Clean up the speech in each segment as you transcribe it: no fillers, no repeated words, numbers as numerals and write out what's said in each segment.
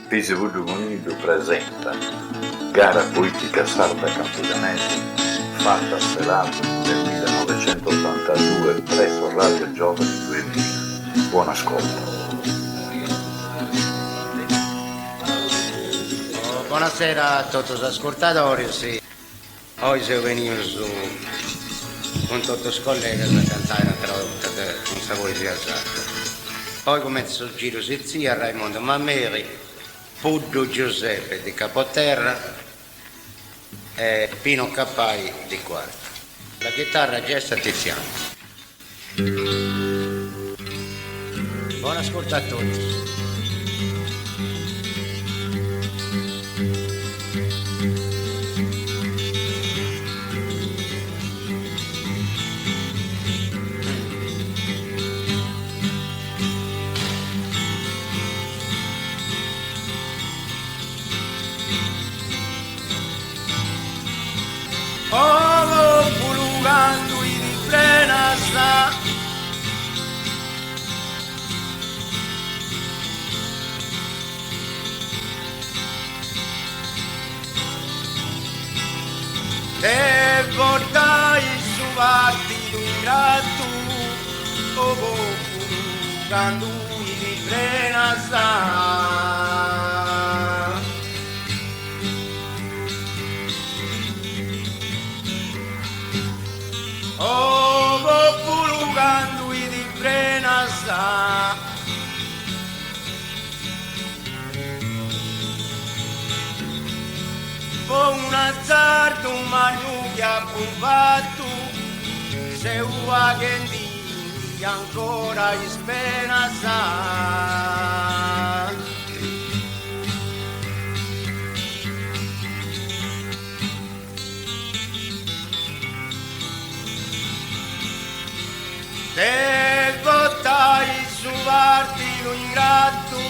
Pisivudu Unido presenta gara politica sarda campidanese fatta a Serato nel 1982 presso Radio Giovani 2000. Buon ascolto. Buonasera a tutti gli ascoltatori. Oggi venimos con tutti i colleghi a cantare una tradotta di una poesia sarda. Poi comincia il giro zia Raimondo Mammeri, Puddu Giuseppe di Capoterra e Pino Cappai di Quarta. La chitarra Gesta Tiziano. Buon ascolto a tutti. Ovo pulugando i di plenasa e portai su partido ingrato. Ovo pulugando i di plenasa ovo pulugando i di prenasa con un azzardo un manuglia pulvato se uagendi ancora in spenasa. Se votai su partito ingrato,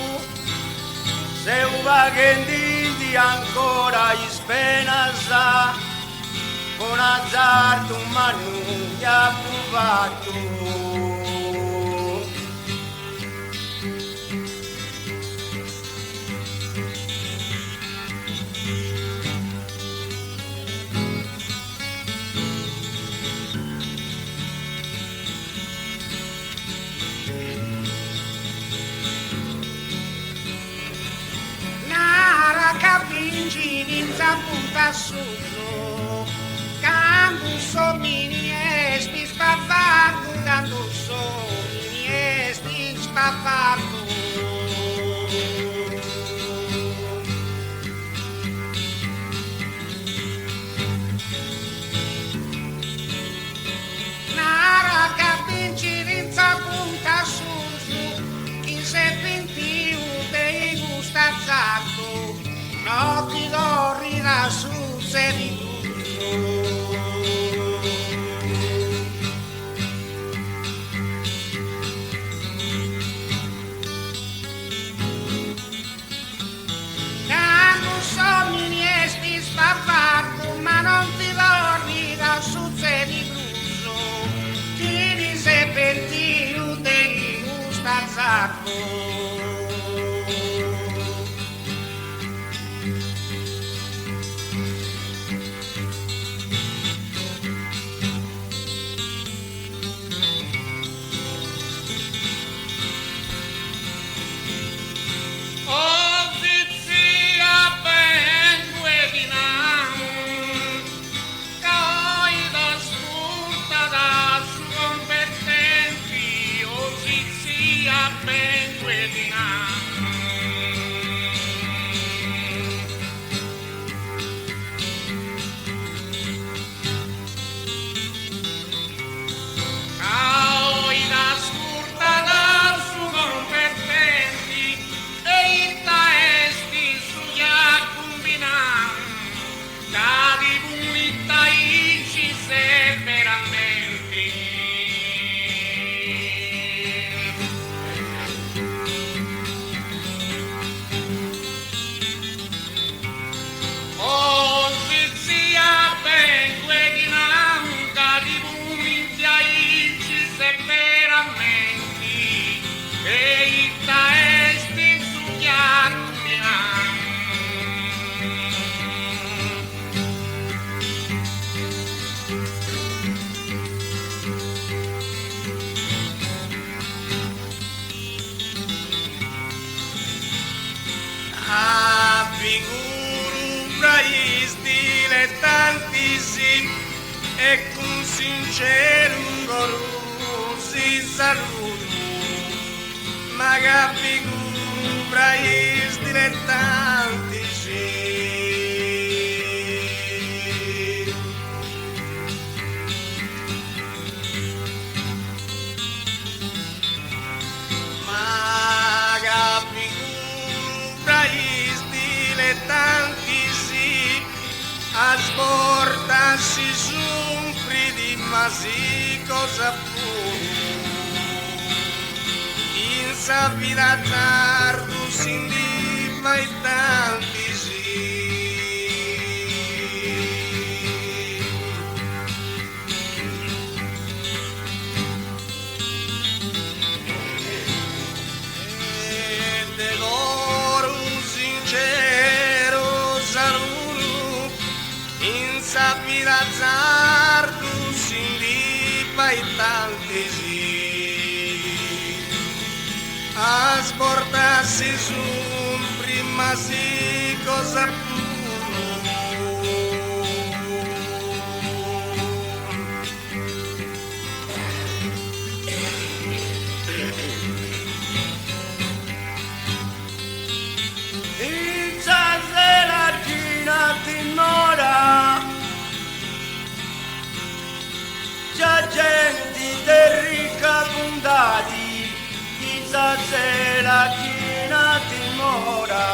se uvagenditi ancora in spenasa, con azzardo un manuglia provato. Vincinizza punta su quando somini esti spavardo quando somini esti spavardo Nara Vincinizza punta su chi se pentiu dei gusta zardo no ti dorrira su sedito. fra i dilettanti sì, e con sincero coro si saluto, ma capi fra i dilettanti sì. Ma capi fra i dilettanti sì, a sbordarsi sempre di ma sì cosa fu. Sapida tardo sin di mai tanti sì. E de loro un sincero saluto, in sapida tardo sin di mai tanti sì. A sportarsi su prima sì cosa puro. Il jazz la china timora, c'è gente de ricca puntati, se la china timora.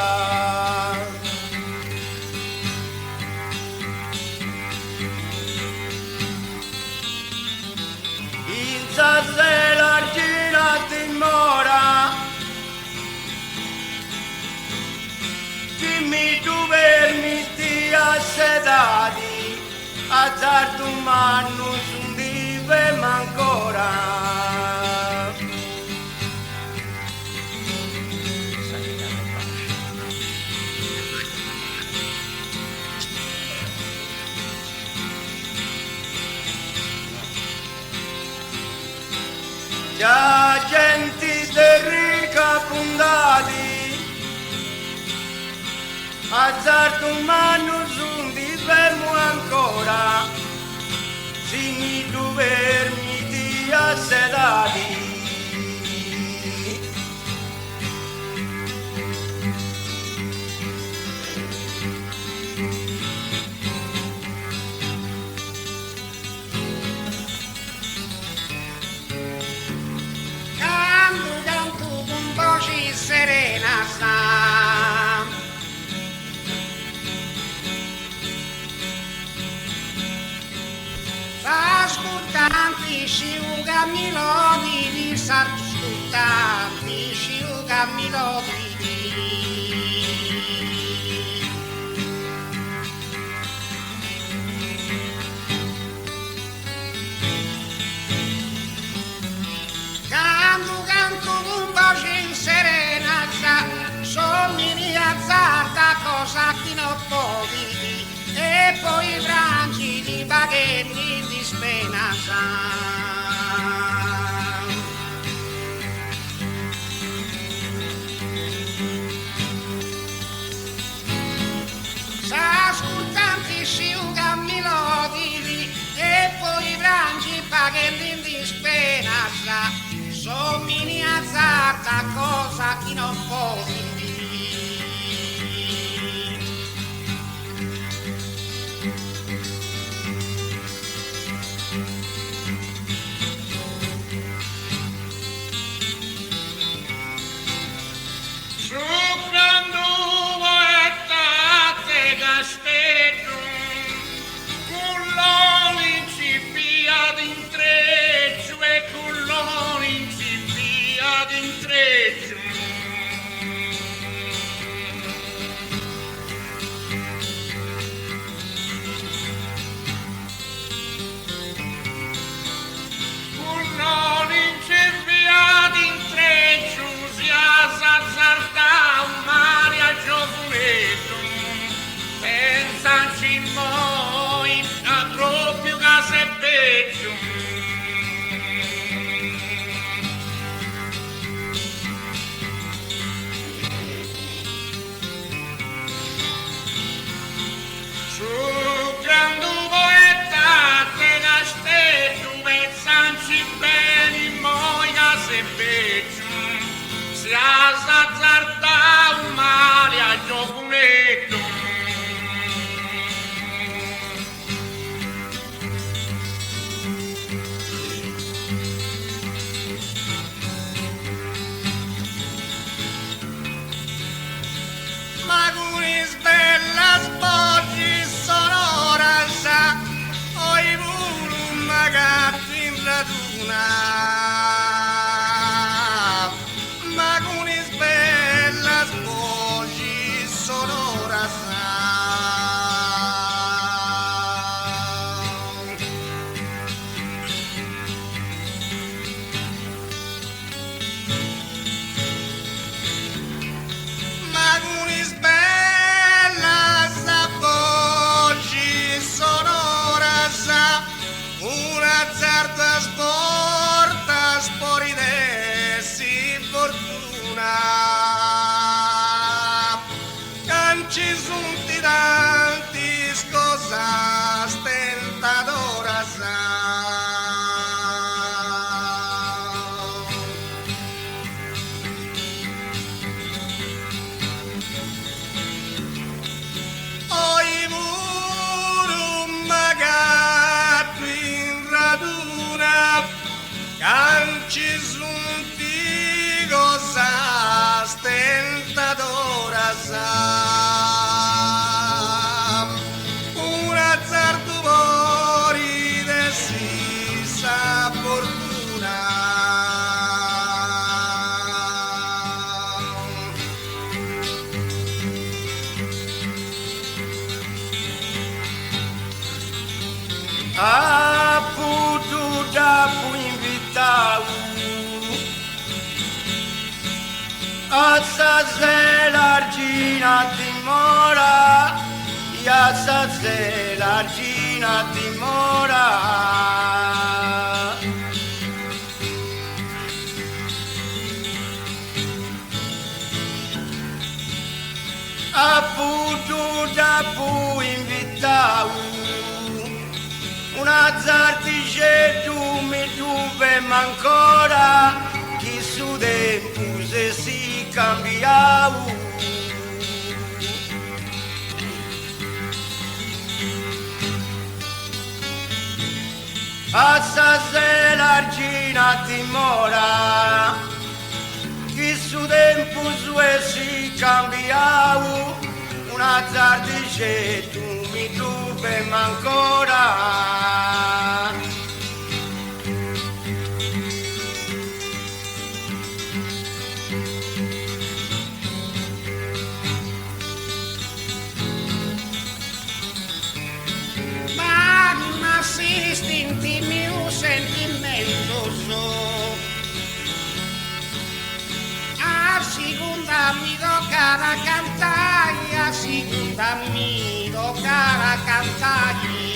Se la china timora, chi mi tu permetti a sedati, a zarto mano su vive ma ancora. Già genti de ricca puntati, azzardo umano su vivemo ancora, si mi tu permiti a sedati. Serena sta, ascoltanti sciuga melodie, ascoltanti sciuga melodie. Canto un bacio serena, sommi azzarda cosa chi non pochi, e poi i branchi di baghetti di spenaza. S'ascoltanti sciuga melodie, e poi i branchi baghetti di spenaza. Sommi azzarda cosa chi non può Soprando poetate castello, culloni incipia d'intreccio e culloni incipia d'intreccio. fortuna, ma con bella voci sonoras. Portas por idesi fortuna, canci sunti tantis cosas tentadoras. Oi murum magatu in raduna, canci sunti cosas tentadoras. Un azzardo fuori de sa fortuna. A putu dapu invitau a l'argina timora, e a l'argina timora. A putu dapu invitau una zartice tu mi duvem ancora, chi su tempuse si cambiau. Assase l'argina timora, chi su tempuse si cambiau, una zartice tu mi duvem ancora. Ma non assisti in mio sentimentoso, a segunda mi tocca cantare, a segunda mi tocca cantare.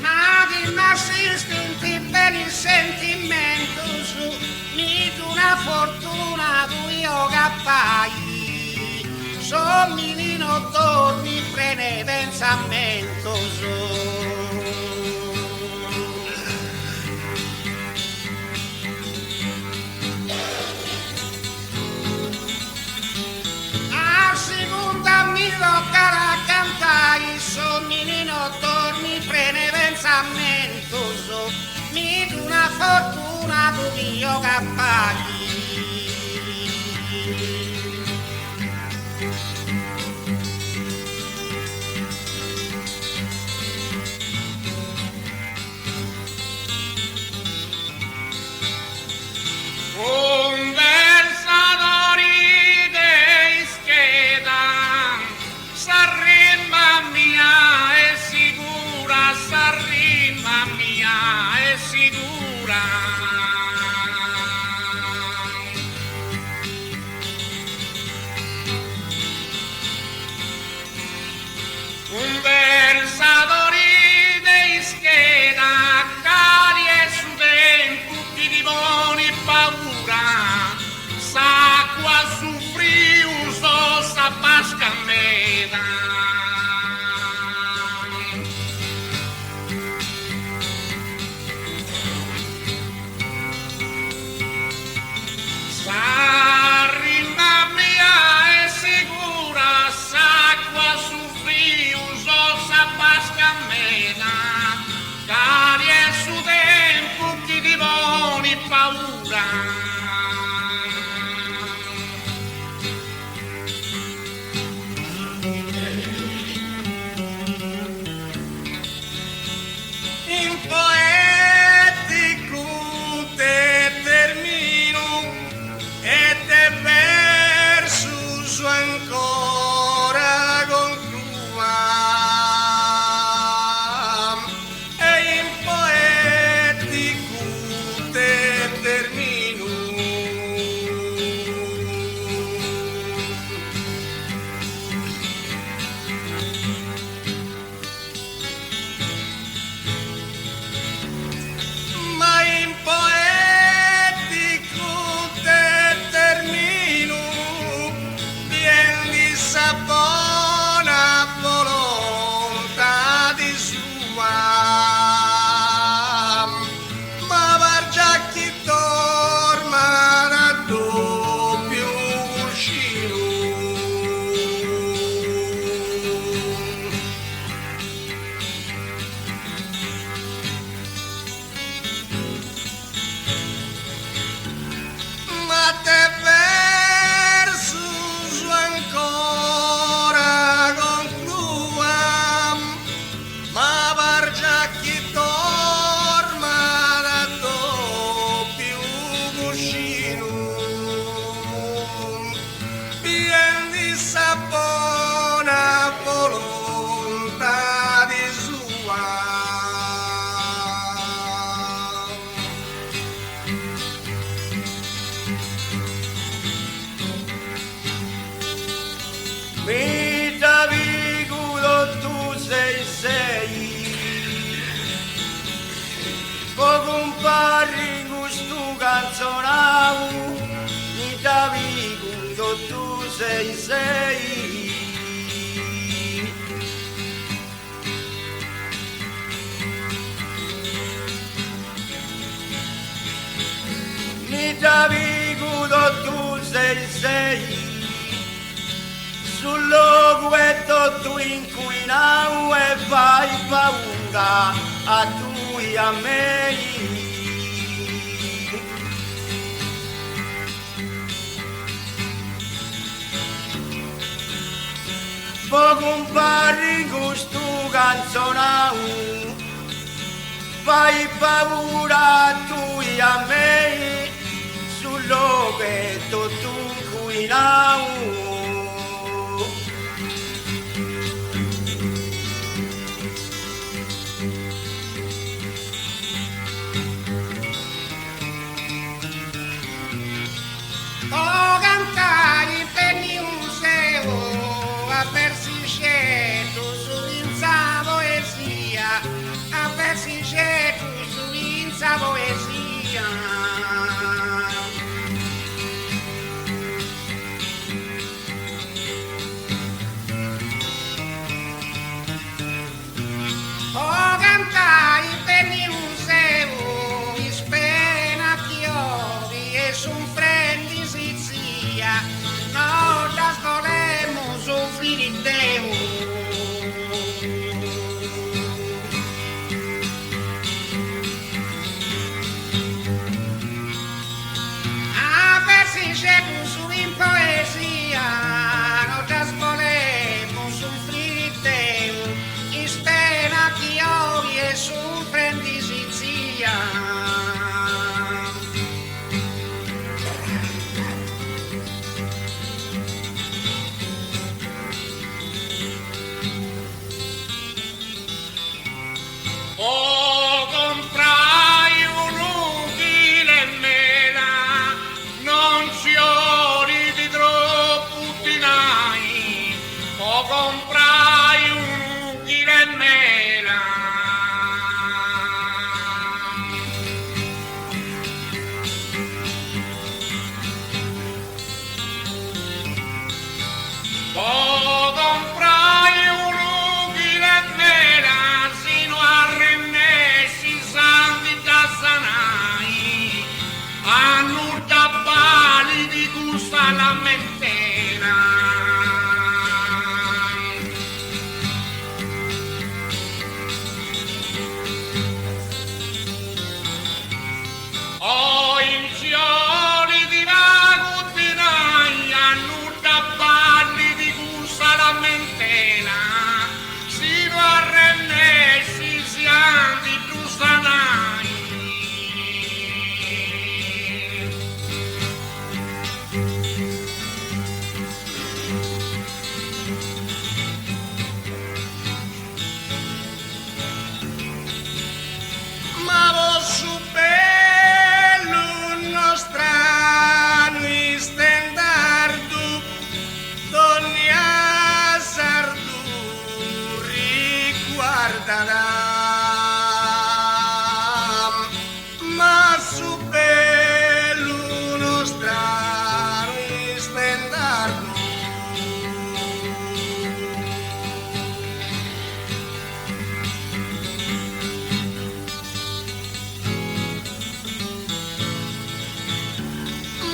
Ma di nascesti per il sentimento su, mi tu una fortuna tu io cappai, somilino torni prene pensamento su. Mi tocca cantare, somilino torni prene pensamento su, mi tu una fortuna tu io cappai. Conversatori dei scheda, s'arrima mia è sicura, s'arrima mia è sicura. Conversatori dei scheda, cari e su tempo di buoni paura, s'acqua su frio sa pasca meda. sei. Mi Davido tu sei. Sul loguetto tu inquinau e fai paura a tu e a me. Poi compari questo canzonau, fai paura a tu e a me, sul loguetto tu inquinau. O cantai per museo a persiceto su inza poesia, a persiceto su inza poesia. O cantai per museo ispena chiovi e sun frendi zizia, no das volemos soffrire Deo. A versi c'è su in poesia, no das volemos soffrire Deo, ispena chiovi e sun frendi zizia. O comprai un utile mela, non ci ori di troppo tinai. O comprai un utile mela. O comprai un utile mela, sino a Rennessi santi Tassanai, a Nurtabali di gusta la mentela. O in cioli di Raguttinai, a Nurtabali di gusta la mentela, sino a Rennessi santi Tassanai. Ma vosso bello nostrano istendardo, donne a sardu riguardarà. Ma su bello nostrano istendardo,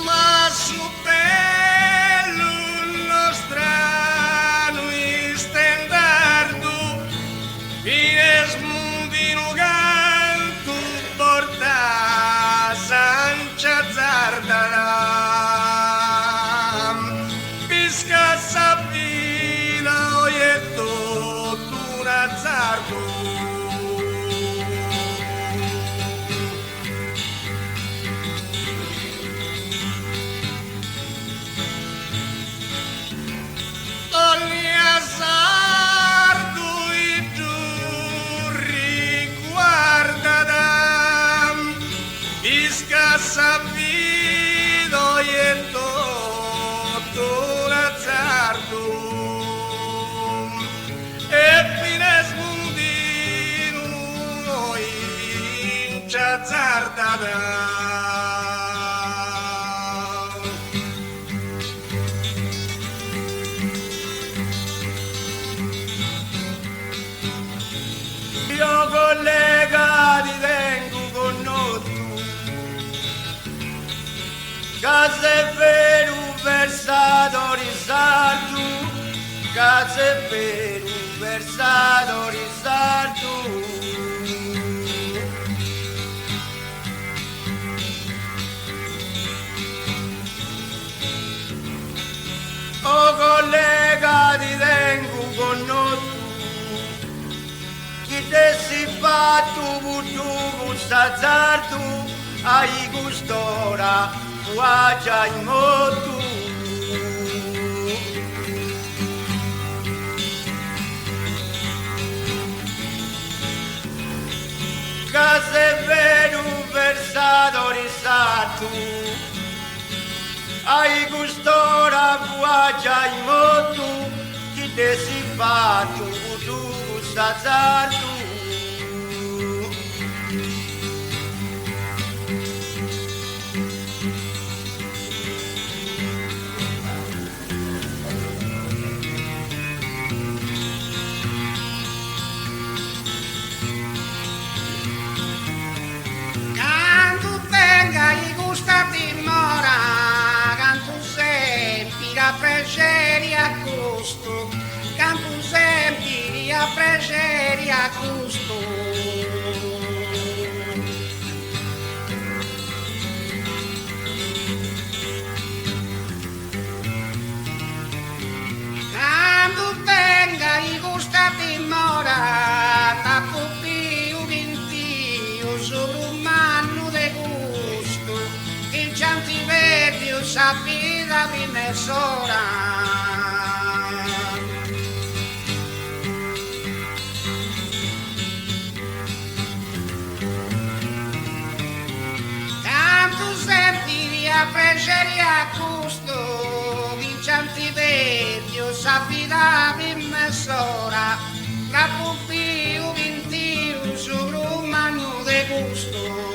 ma su bello nostrano istendardo, fines mundino canto porta sancia zardara, pisca sapila oietto tuna zardo. Ogni azzardo e tu riguarda isca sapido e tutto l'azzardo e fines mundino in azzardada. per un versato risarto. Oh collega ti tengo con noi, chi te si fa tu gusta zartu, ai gustora, guagia in motu. Case per un versato risatto, ai gustora guagia in motu, chi te si fa tu gusta zartu. Piaceri a gusto, canto sempre a piaceri a gusto. Quando venga i gusta dimora, tappo più vintio, solo un manno de gusto, il ciantiverio sapida di mesora. A piacere a gusto, vincianti vedio, sapida in mesora, la pupiu vintiu, solo un manu de gusto.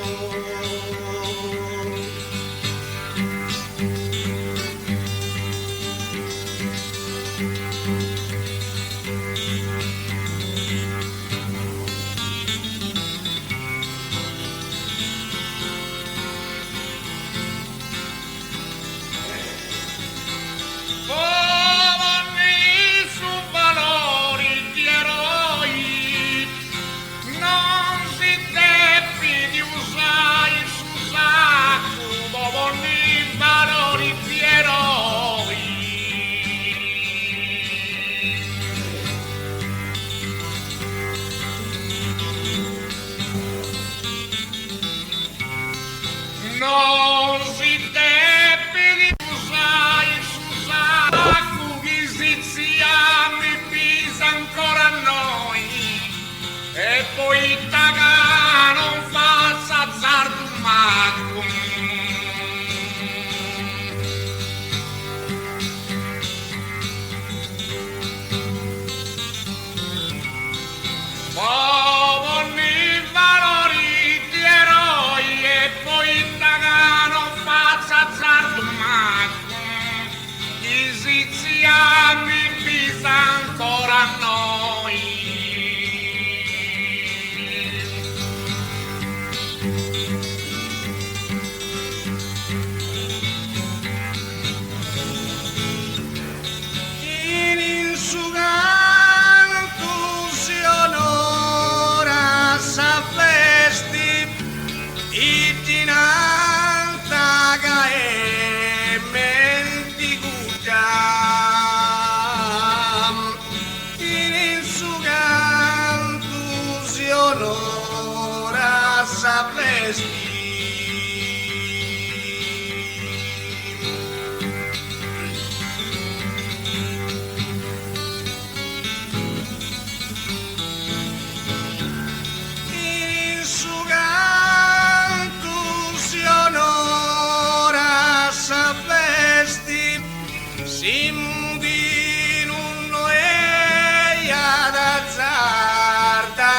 Non si deve di usare su sacco che siziami pisa ancora a noi e poi taga non faccia zardo macco. Mi pisa ancora a noi. In su canto si onora sa festi e dinanta cae mendicuta. Onora sapresti in su canto si onora sapresti simbi non è ad azzarda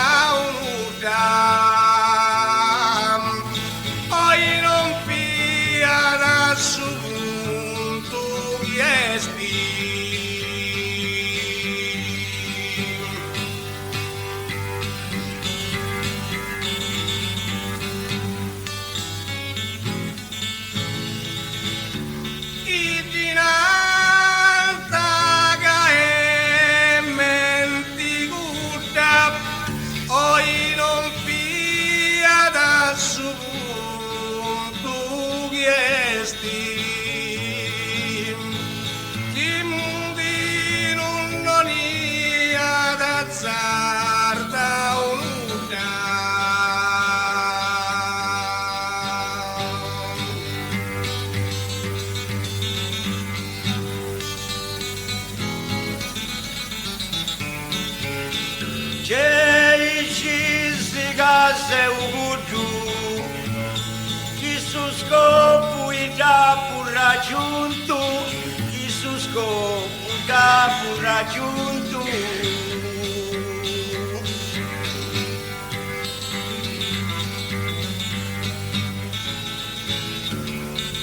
raggiunto, il suo scopo capo raggiunto.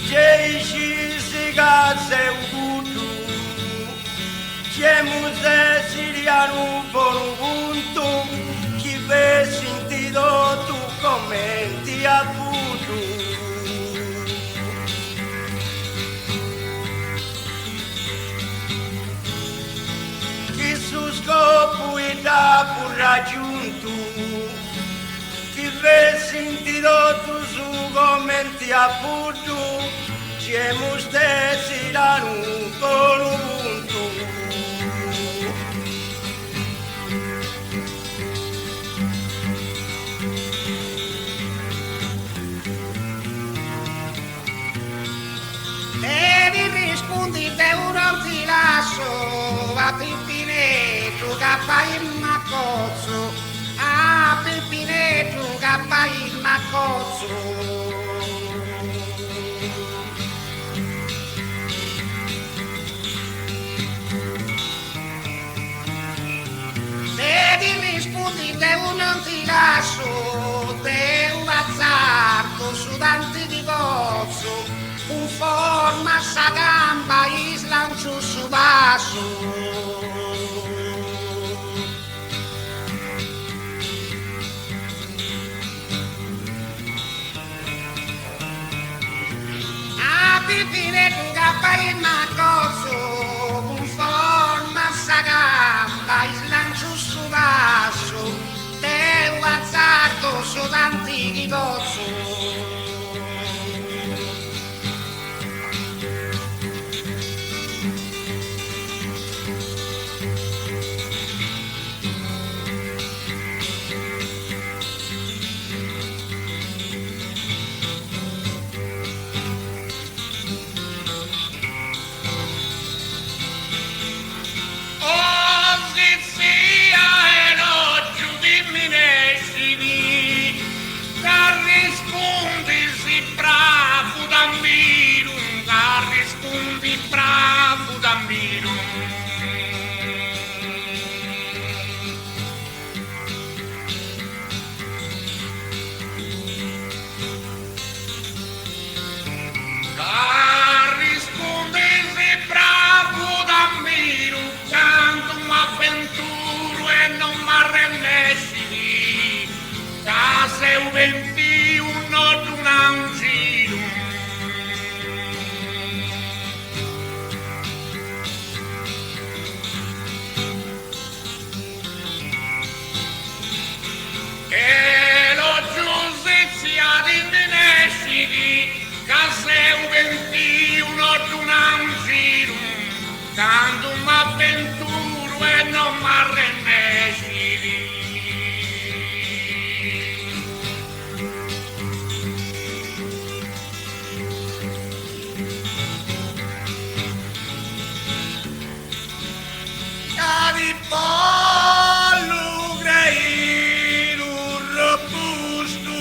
Ceici si cazze ugutu, c'è muse siriano buon punto, chi ve sentito tu commenti a putu. Chi su scopo e dopo raggiunto, chi ve sentito tu su commenti a putu, siamo stessi da un punto. E mi rispondi te non ti lascio, a Pimpinetto che fai il maccozzo, a Pimpinetto che fai il maccozzo. Se ti rispondi te non ti lascio, te un azzardo su tanti di cozzo, un forma sa gamba e slancio su basso. A Pimpinetto che fai il maccozzo, un forma sa gamba e slancio su basso, te un azzardo su tanti di cozzo. Tanto m'avventuro e non m'arrendessi. Cadi pollo greino robusto,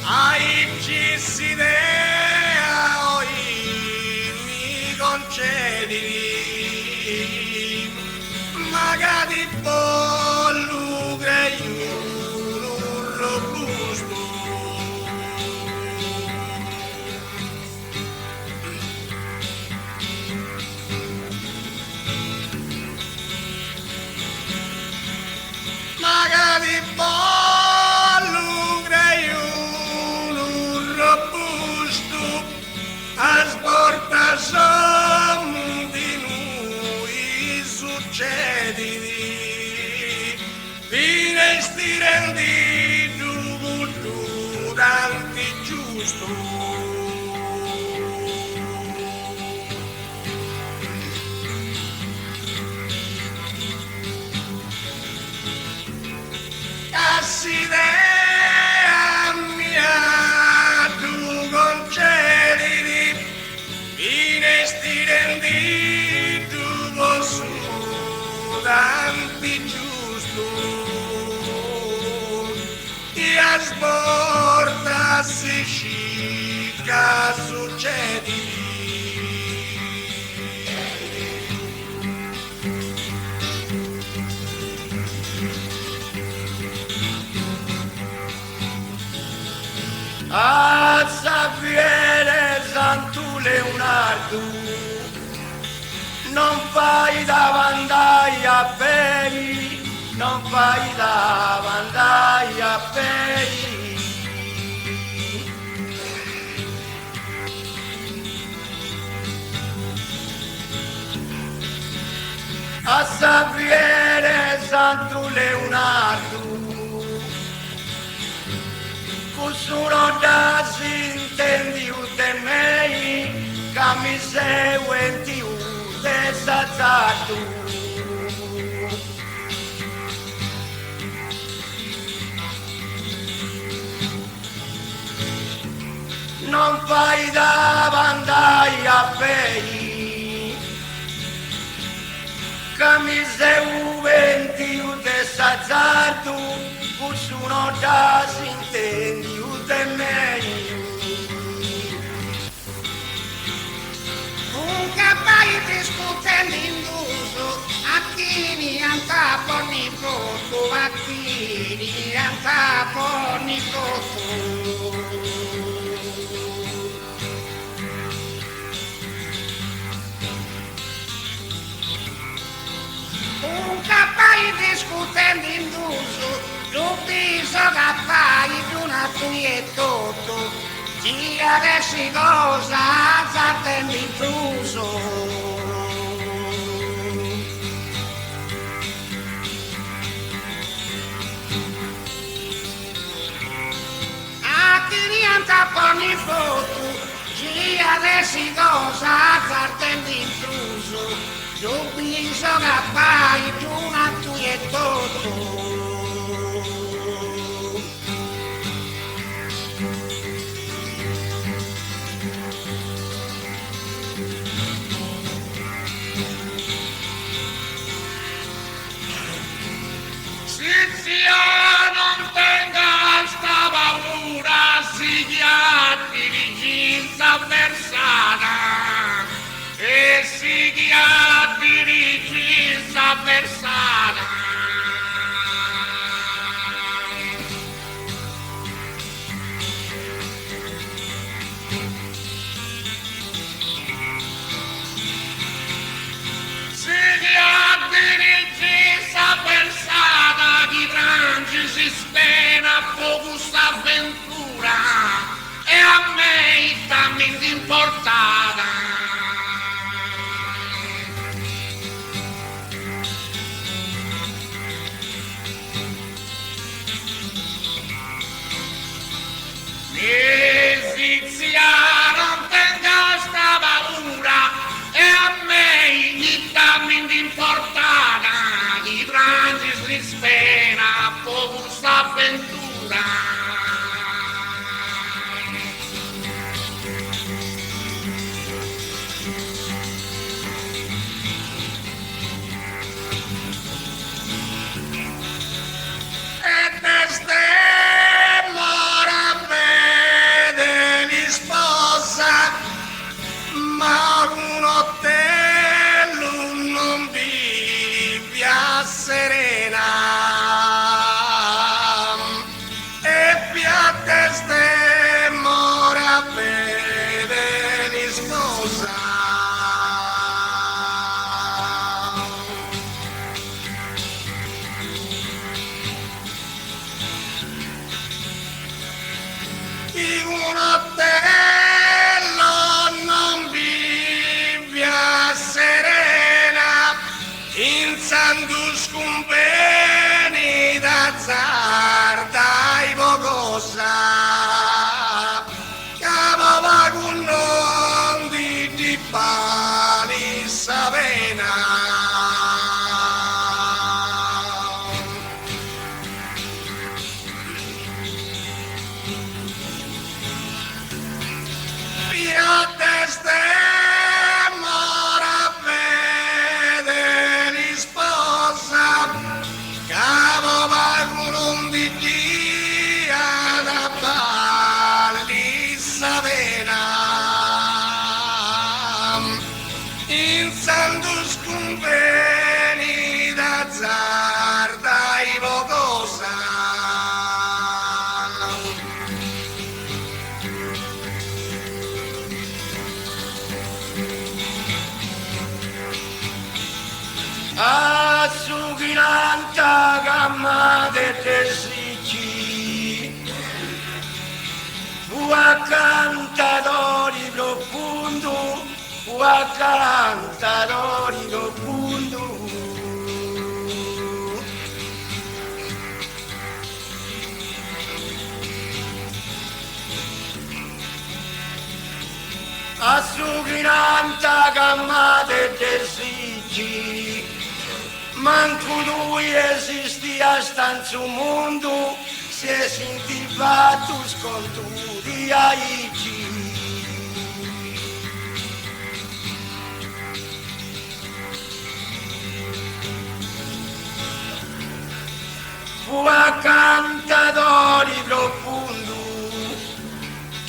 ai cissi dea oi mi concedi. Magari pollo greino robusto. Magari pollo greino robusto, asporta som di noi succedi, finesti rendi giù tanti giusto. Cassidea mia, tu concedimi, finesti rendi tu su tanti giusto, ti asporta si scicca succedimi. a sapere Santo Leonardo, non fai davanti a peri, non fai davanti a peri. A sapere Santo Leonardo, sono da sintendi de mei, che mi seguenti de sazzato. Non fai davanti a pei, che mi seguenti de sazzato. Sono da sintendi de mei. Un cavallo discutendo in uso, a chi mi antaponi tutto, a chi mi antaponi tutto. Un cavallo discutendo in uso, tu bisogna fare di una tutto, chi adesso cosa azzarda l'intruso. A chi rientra poni foto, chi adesso cosa azzarda l'intruso, tu bisogna fare di una tutto. Non tenga sta paura, si chiatti vicinza avversana e si chiatti vicinza avversana. desigi, a cantadori profundo, a cantadori profundo. A su granta gamma de desigi, manco lui esistia sta su mondo, si è sentiva tus con tu di aici. Fua cantadori profundo,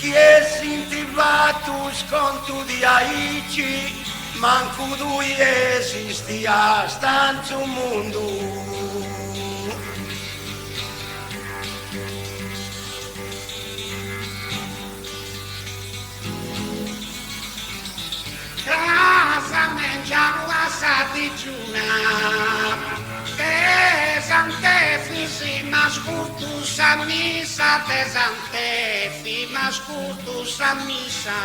che sentiva tus con tu di aici, manco lui esistia sta su mondo. Casa mangiamo a Satigiuna, te santefi si mascurtus a missa, te santefi mascurtus a missa.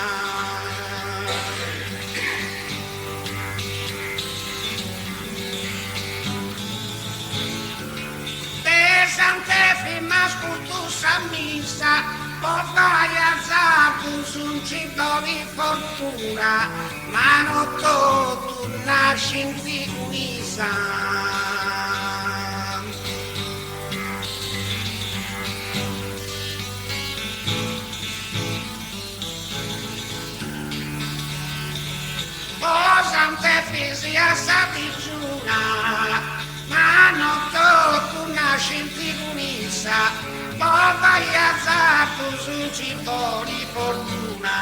Te santefi mascurtus a missa, poi vai alzatus un cibo di fortuna, ma non tu nasci in figurisa. Sante fisi a Satigiuna, ma non tu nasci in figurisa, poi vai alzato su cibo di fortuna.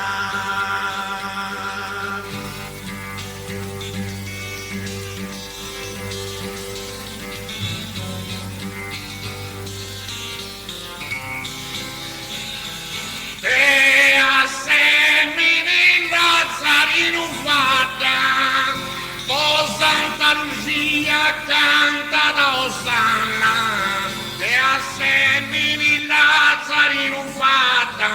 Te a semini razzarino fatta, o Santa Lucia canta da Osanna. Te a semini razzarino fatta.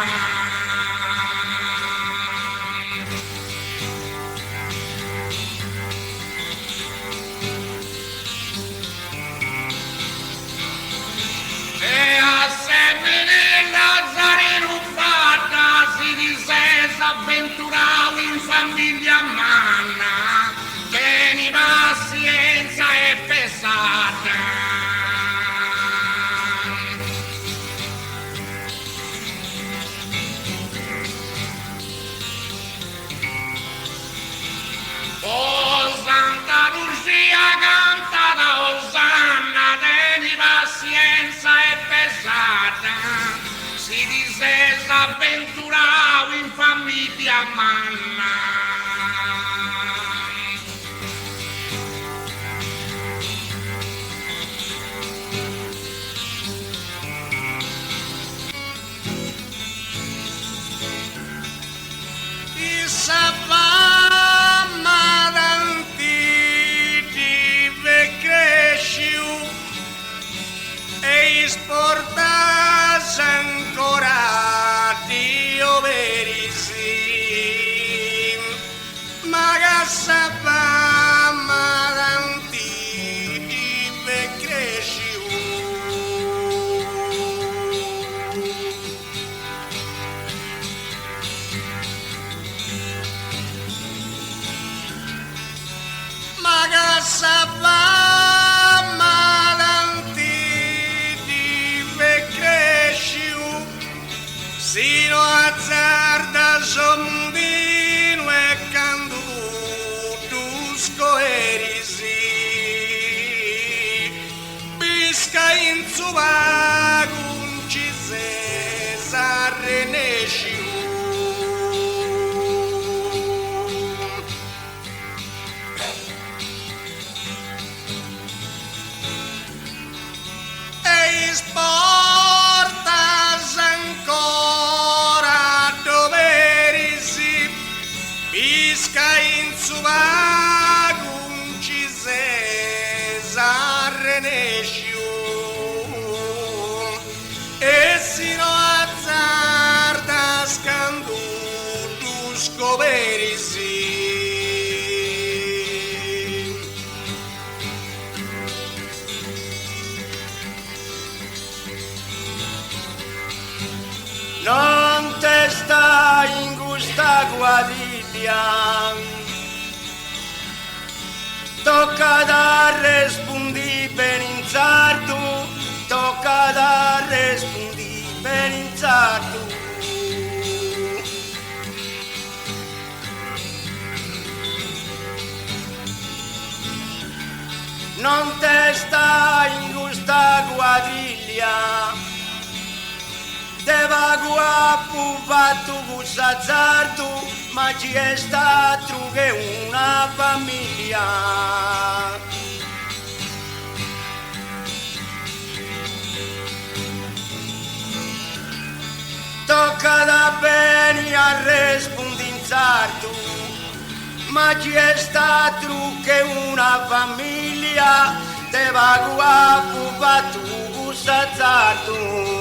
E a semini Nazareno fatta si disesa avventuravo in famiglia manna, tieni pazienza e pesata. Oh Santa Lucia canta da Osanna, tieni pazienza e pesata, si disesa avventuravo in famiglia manna. Portas ancora Dio verisi, magassa fama danti ve cresciu. Magassa sino azzarda zombino e candutusco erisi, bisca in subagun ci sesa renesciu. E sportas ancora dove risi non te sta in questa guadiglia, tocca da rispondi ben in sardo, tocca da rispondi ben in sardo. Non te sta in questa guadiglia, te va guapo fatto con sazzardo, ma ci è stato che una famiglia. Tocca da bene a rispondere in sardo, ma ci è stato che una famiglia, te va guapo fatto con sazzardo.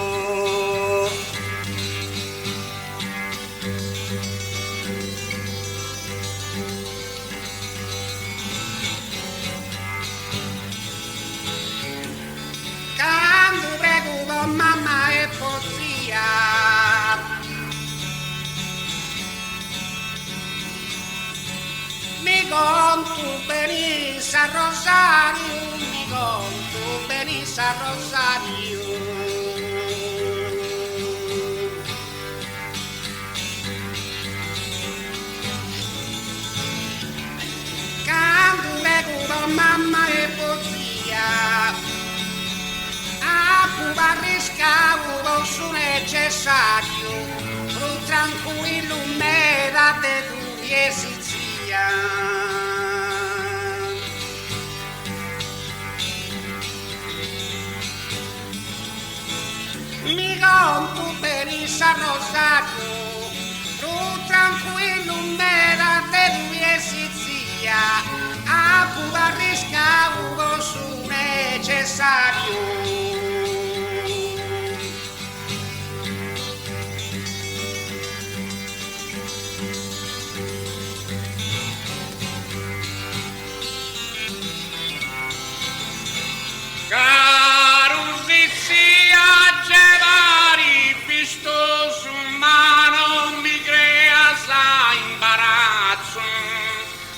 Quando prego con mamma e poesia, mi conto benissimo a Rosario, mi conto benissimo a Rosario. Quando prego con mamma e poesia, a pubarriscavo con su necessario, un tranquillo mera de tu esizia. Mi conto per il San Rosario, un tranquillo mera de tu esizia, a pubarriscavo con su necessario. Carusi sia gevari vistoso, ma non mi crea sa imbarazzo,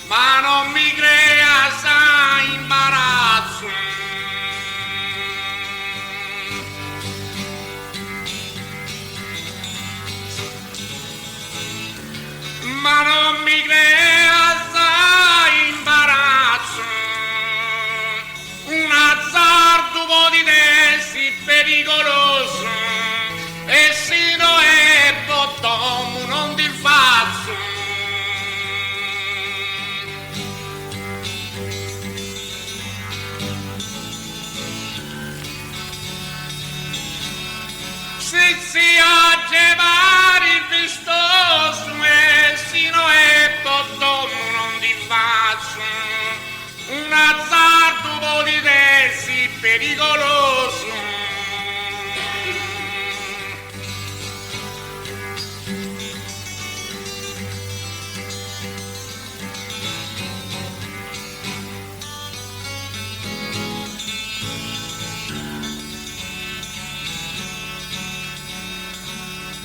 ma non mi crea sa imbarazzo. Ma non mi crea sa imbarazzo, un azzardo di dessi pericoloso, e se no è bottomo non ti faccio. Se si agevare vistoso, e se no è bottomo non ti faccio. Un azzardo di dessi pericoloso.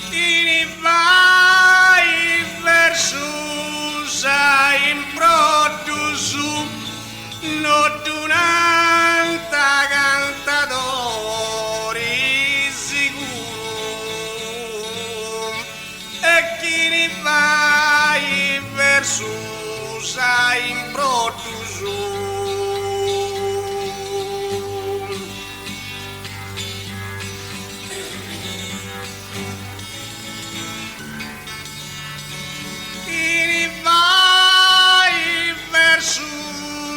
Chi vai verso sai in produsu, non un'altra cantatori sicuro, e chi ne vai verso sai in produsu.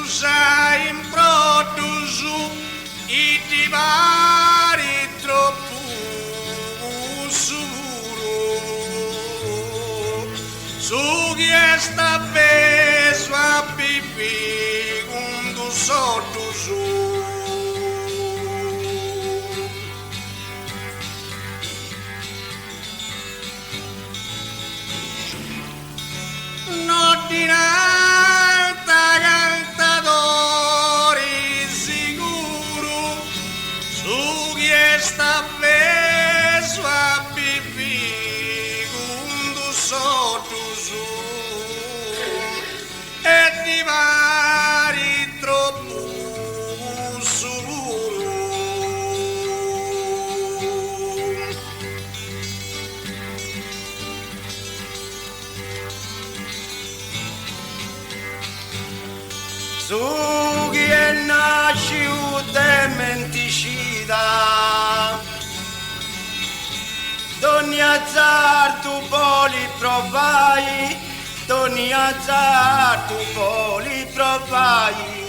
Sai in produsu i divari troppo sicuro, su chi sta peso a pipì con tu sotto su. Non di nata cantatori sicuro, su chi sta peso a pipì su chi è nasciuto e menticida, ogni azzardo poli provai, ogni azzardo poli provai.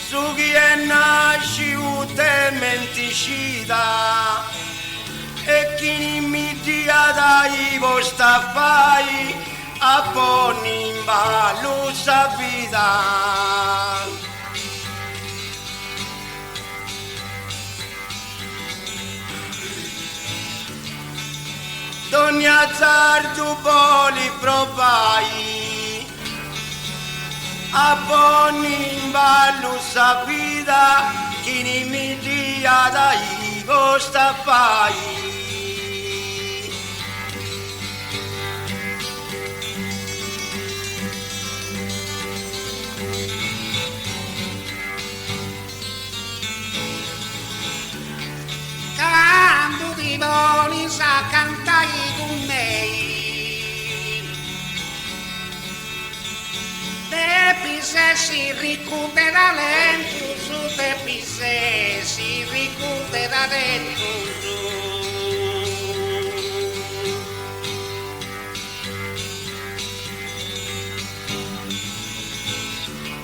Su chi è nasciuto e menticida e chi mi dia dai vostra fai a poni in ballo sa vita. Ogni azzardo poli provai a poni in ballo sa vita chi mi dia dai vostra fai. Quando ti voli sa cantai con me, te pise si recupera lento su, te pise si recupera lento su.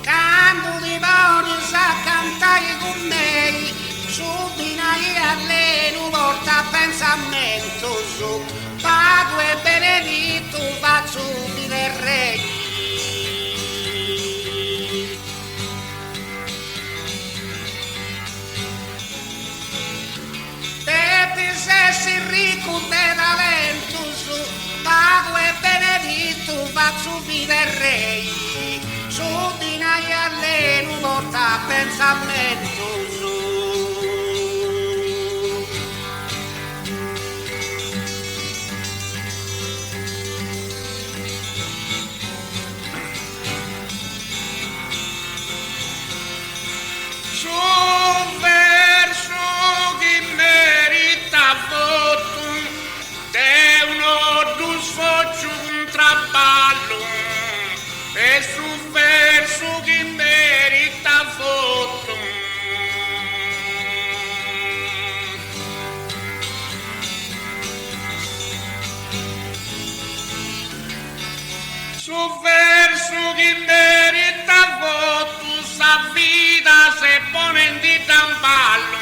Quando ti voli sa cantai con me, su dinai alleno porta pensamento su, pago e benedetto faccio il re. Te ti sei ricco de talento su, pago e benedetto faccio il re. Su dinai alleno porta pensamento su. Un verso che merita voto, è uno dus faccio un traballo, e su verso che merita voto. Su verso che merita voto, sa vita se pone in dita un ballo,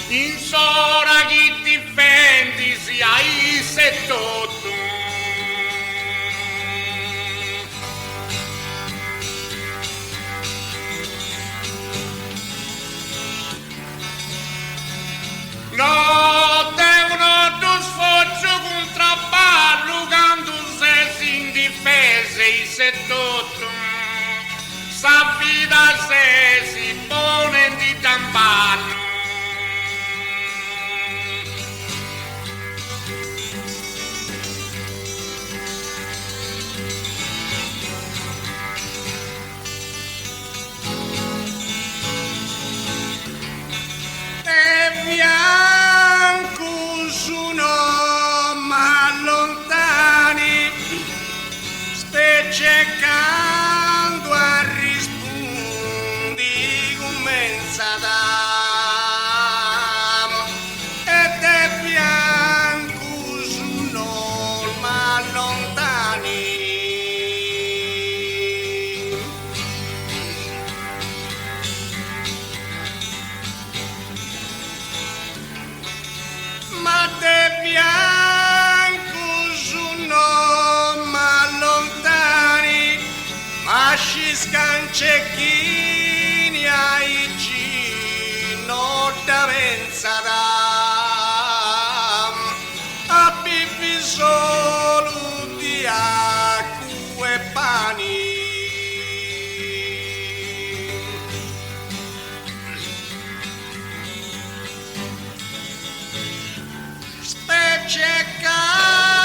in sora chi ti difendi sia i se tutto. No, devono tu sfoggio con traballo, quando sei indifese i se tutto. Sa vita se si pone di tamballo. E bianco sono ma lontani, stai cercando a rispondi come Saddam. E te bianco sono ma lontani. Ma te bianco sono ma lontani, ma ci scancecchini ai gino da pensare a bibi solo di acqua e pani. Cercando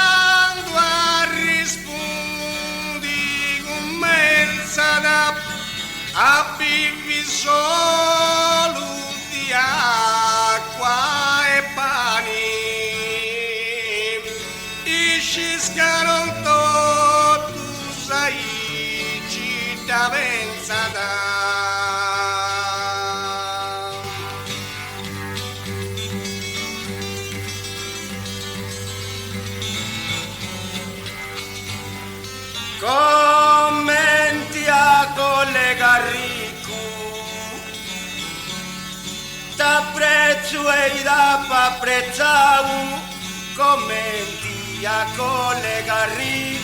a rispondi come Saddam, a bibi solo di acqua pensata. Commenti a collega ricco, t'apprezzo e da apprezzavo, commenti a collega ricco.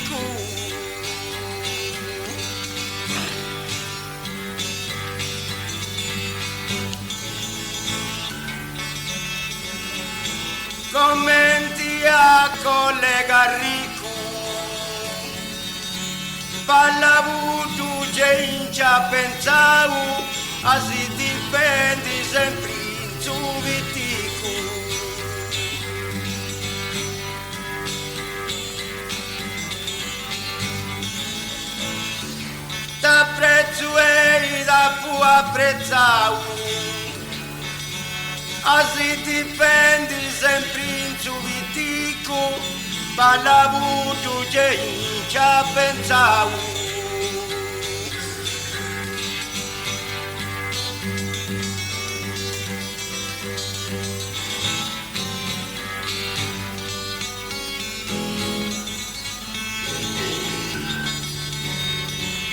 Commenti a collega ricco. Parlavo tu già pensavo, a si difendi sempre in suo vitico. T'apprezzo e da fu apprezzavo, a si difendi sempre in suo vitico. Parlavo tu già pensavo.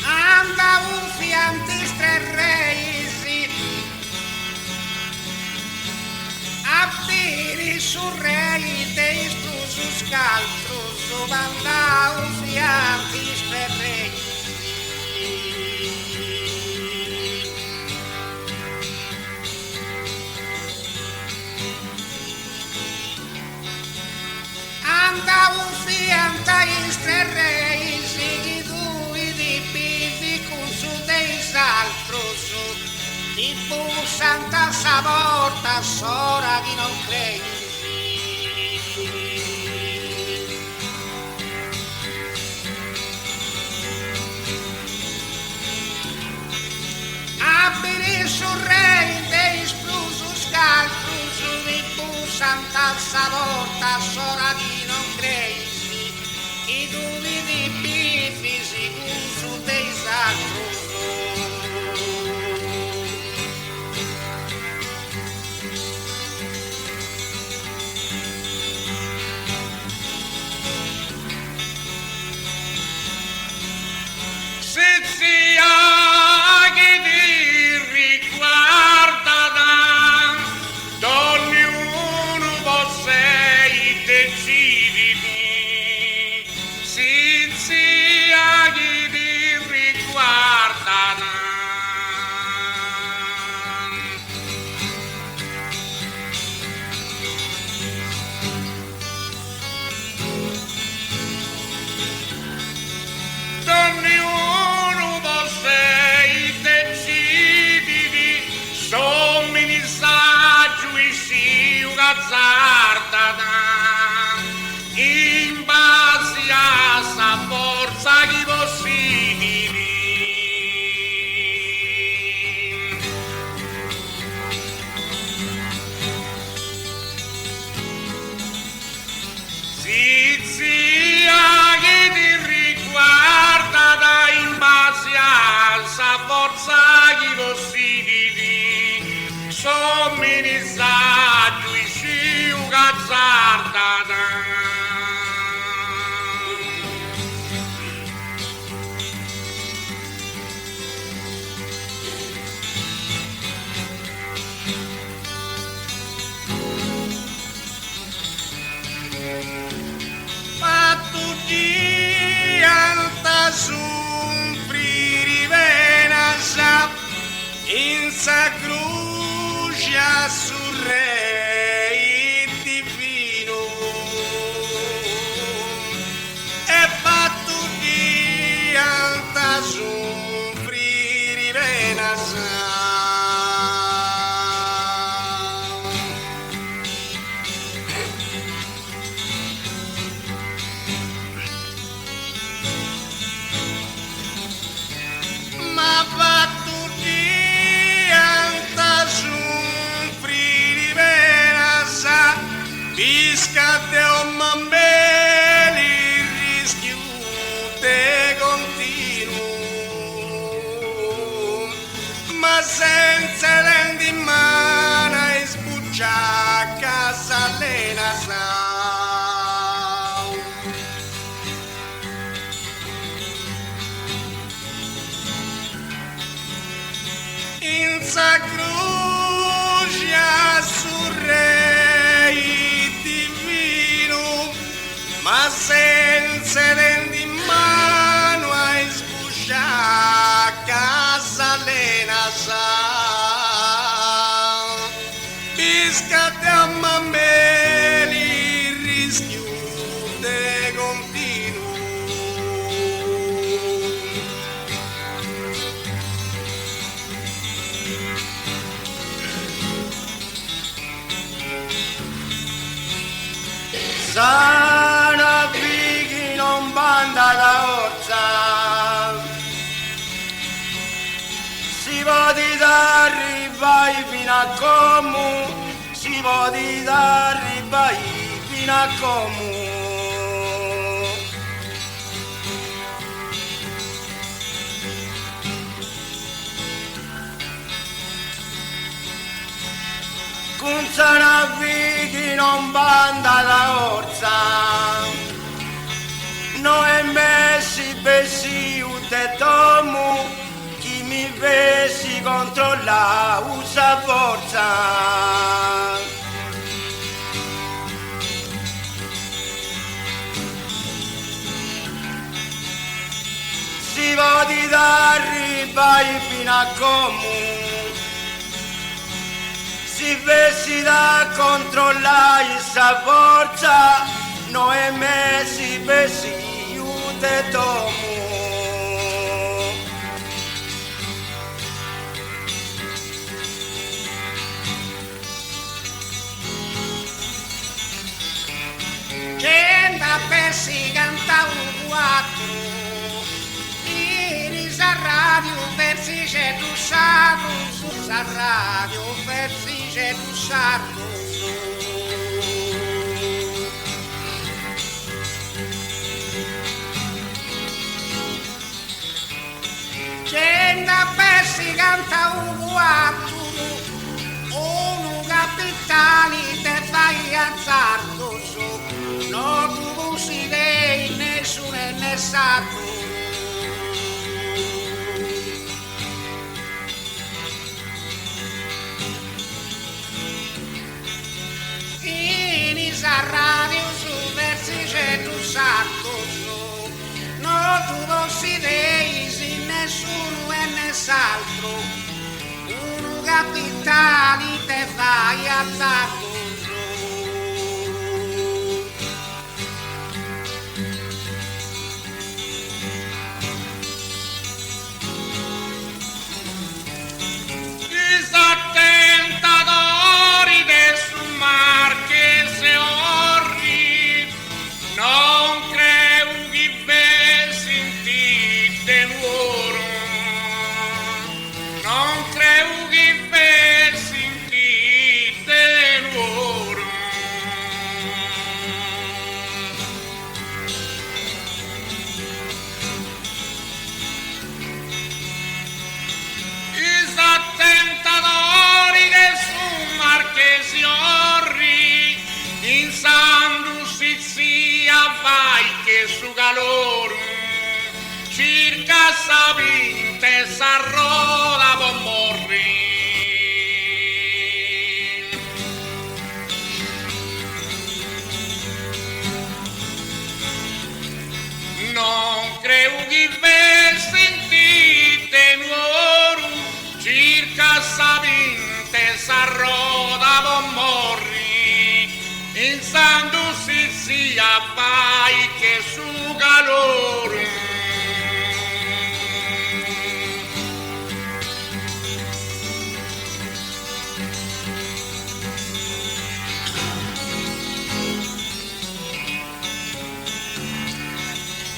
Andavo fianti strerreisi, a piri su rei dei sprusu scaltrusu, andavo fianti strerreisi. Andavo fianti strerreisi, due di bivi con su dei saltrusu, di santa savorta, sora di non credi. Abili su rei dei sprusu scaltrusu, di santa savorta, sora di non credi. I due di bivi si con su dei saltrusu. In base a sa forza che possibili si zia che ti riguarda da in base a sa forza che possibili somministraggio gazzardata. Ma tutti alta soffrire venasa in sacrucia sul re. Soffrire venasa ma va tutti alta soffrire venasa piscate o mambeli rischio te continuo. senza denti in mano e sbuccia a casa allena sa. In sacrucia sul re divino, ma senza denti in mano e sbuccia a casa allena sa. Piscate a me il rischio de continuo. Sana pighi non banda da orza, si può di arrivare fino a Como, si può di arrivare fino a Como. Con sana pighi non banda da orza, noi messi bessi ute tomu, chi mi vesi controlla usa forza. Si va di arrivare fino a Como, si vesi da controllare sa forza, noi messi vesi ute tomu. Che da persi canta un quattro, iris a radio persi c'è tu sarro, su sa radio persi c'è tu sarro. Che da persi canta un quattro, uno capitani te fai azzardo su, non tu si vei nessuno e nessuno. Inizia radio su versi c'è tu sarto su, non tu non si vei sì nessuno e nessuno, uno capitani te fai azzardo. Disattentatori del Marchese orri, non creu chi ve sentite nuoro, non creu chi ve sentite nuoro. Disattentatori del Marchese orri, in Sandus sia vai che su calore, circa sabinte s'arroda può morri. Non creu chi ve sentite nuoro, circa sabinte s'arroda può morri, in Sandus sia vai che su calore.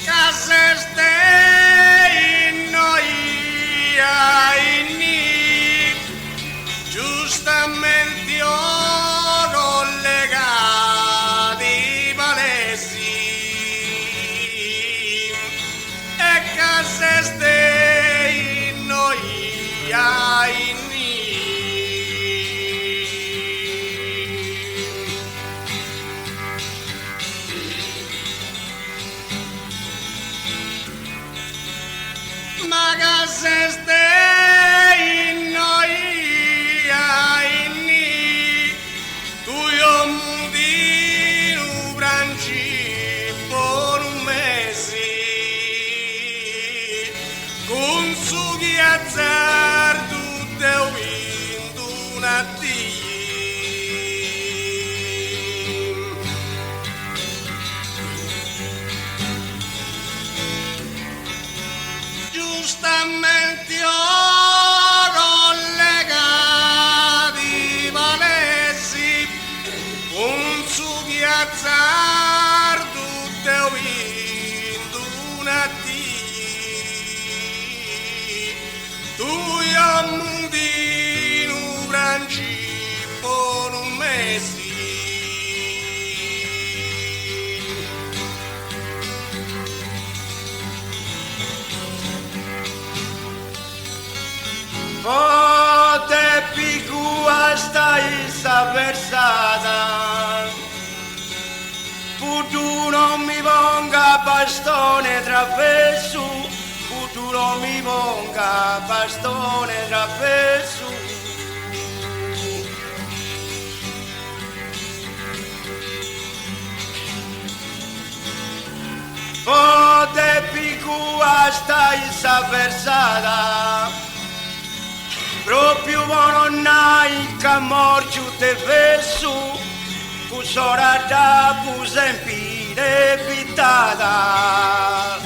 Caseste in noi ai giustamente oro legati palesi. azzardo teu vinto un attimo. Giustamente oro legati valesi un su piazzardo teu vinto un attimo. Tu io mudino brancippo non messi. Pote picua stai versata, putu non mi ponga bastone traverso, putu non mi ponga bastone traverso. Pote picua stai versata, proprio non hai che morgiu te verso, cu sorata pu sempire vitata.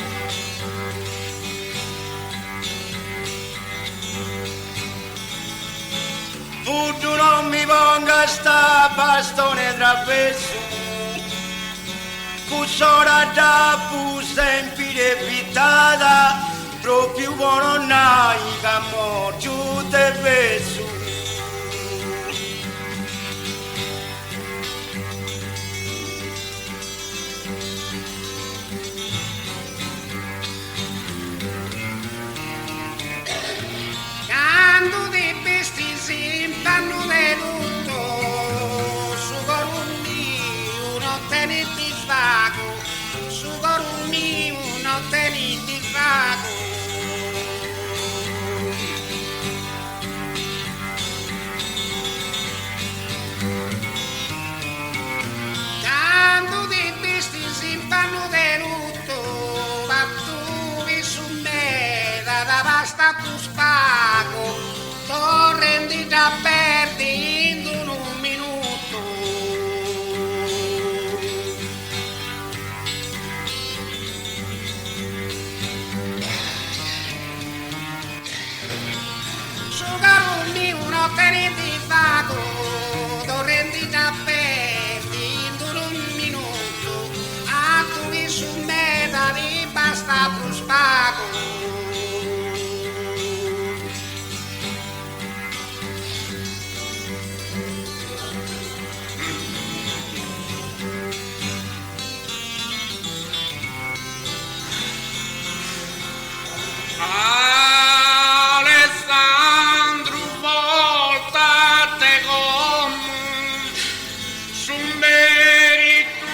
Putu non mi ponga sta bastone traverso, cu sorata pu sempire vitata. Proprio non hai che morgiu te verso. Quando di besti si impanno di lutto, su corummi uno tiene di fago, su corummi uno tiene di fago. Quando di besti si impanno di lutto, battuvi su me da basta tu spago, torrendi da perdi in un minuto. Su carummi uno tenendi vago, torrendi da perdi in un minuto, a tu su me da basta tu spago. Alessandro voltate come su merito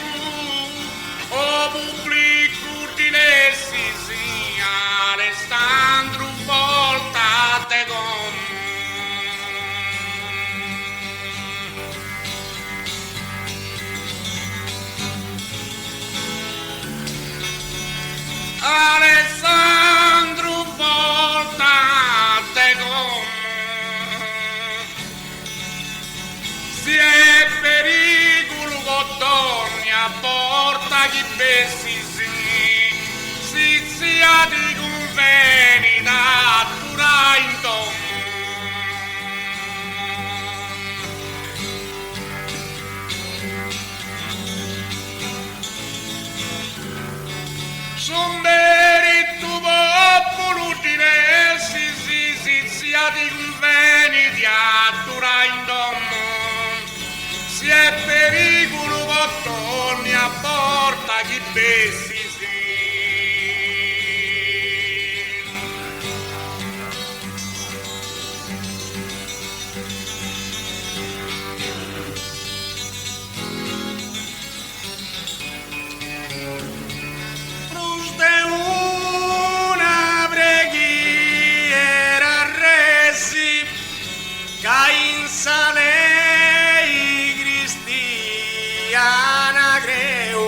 o pubblico di nessi sia Alessandro voltate come Alessandro voltate come si è pericolo con donne a porta chi bessi si sia di conveni natura in domo son merito popolo di nessi si sia di conveni di natura in domo si è pericolo bottoni a porta chi bessi Una preghiera resi che in sale cristiana creo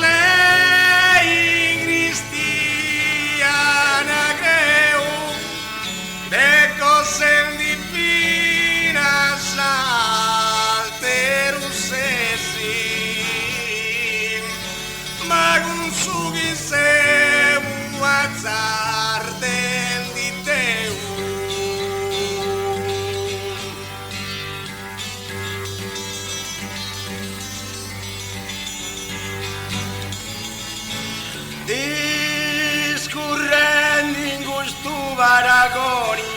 lei cristiana creu de cose divinas alterusesi ma con su chi sei azzar del di teu discorrendo in questo paragoni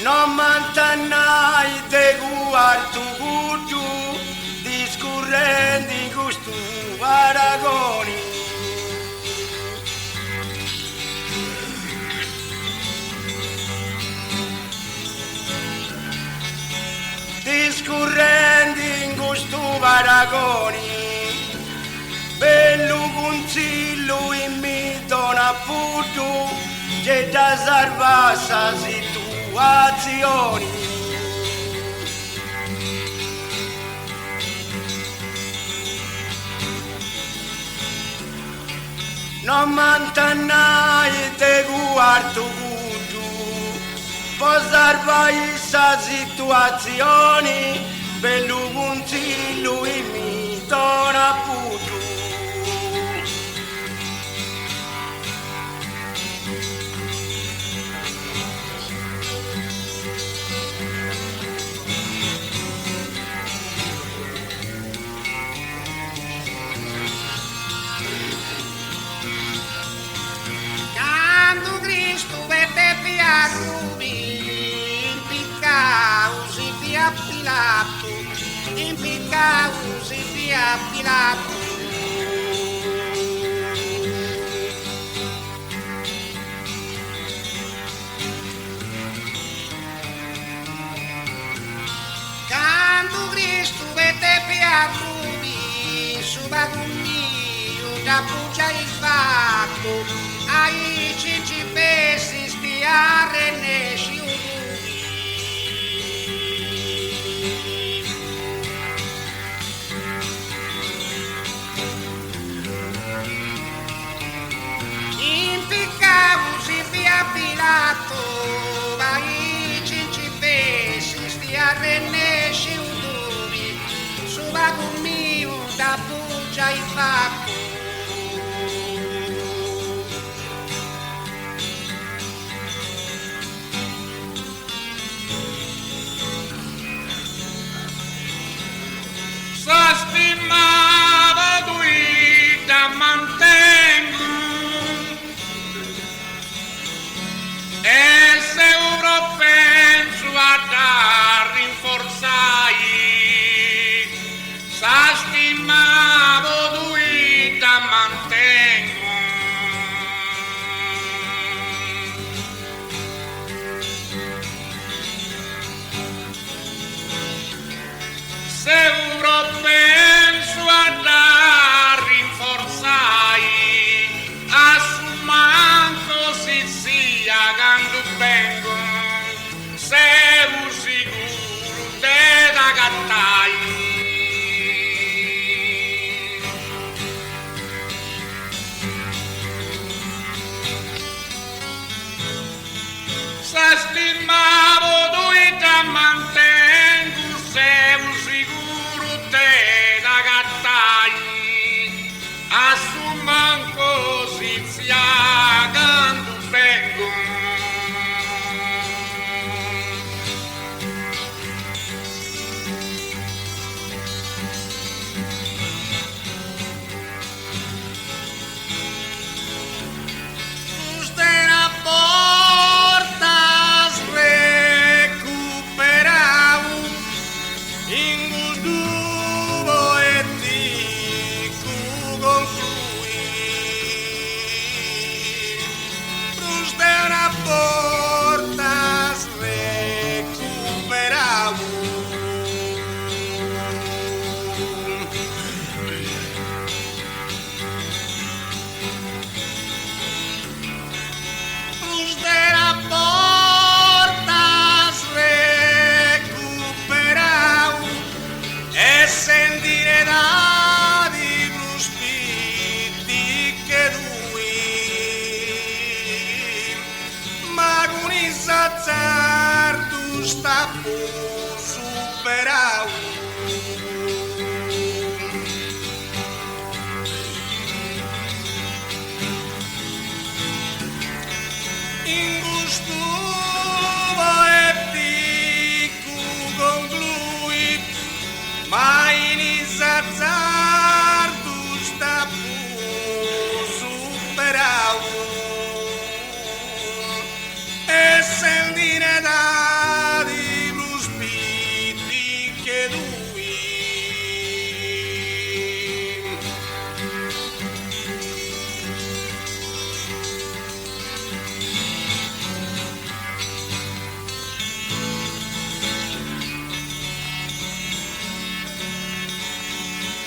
non mantannai de guardo cucciu discorrendo in questo paragoni discorrendo in questo paragoni bello consiglio in mi dona appunto che da salvasa situazioni non mantannai te guardo cucciu può salvare questa situazione bello consiglio in mi dona appunto a Rubi, impiccaosi via Pilato, impiccaosi via Pilato. Quando Cristo vede via Rubi, suba comigo, da puja e fato, aí te pesi spiare nesci impiccaosi via Pilato, aí te pesi spiare nesci suba comigo, da puja e fato. Stimava guida mantengo e se ora penso a dar rinforzai stimavo guida mantengo se ora penso a dar rinforzai assumanco si sia quando vengo sei sicuro te da gattai sta superau. In gusto e dico conclui, ma in isazzardo sta superau. E sentire da di bruspiti che lui